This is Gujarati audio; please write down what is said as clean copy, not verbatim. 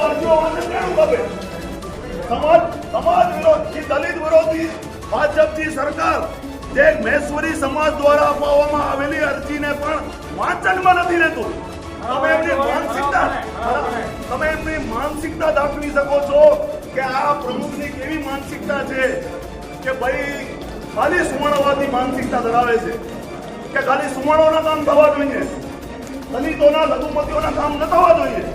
અરજીઓ વાંચે કેમ ખબર? સમાજ વિરોધી દલિત વિરોધી ભાજપની સરકાર જે મહેશ્વરી સમાજ દ્વારા અપાવવામાં આવેલી અરજીને પણ વાંચનમાં નથી લેતું. તમે એમની માનસિકતા દાખવી શકો છો કે આ પ્રમુખની કેવી માનસિકતા છે કે ભાઈ ખાલી સુવર્ણવાદી માનસિકતા ધરાવે છે કે ખાલી સુવર્ણોના કામ થવા જોઈએ, દલિતોના લઘુમતીઓના કામ ન થવા જોઈએ.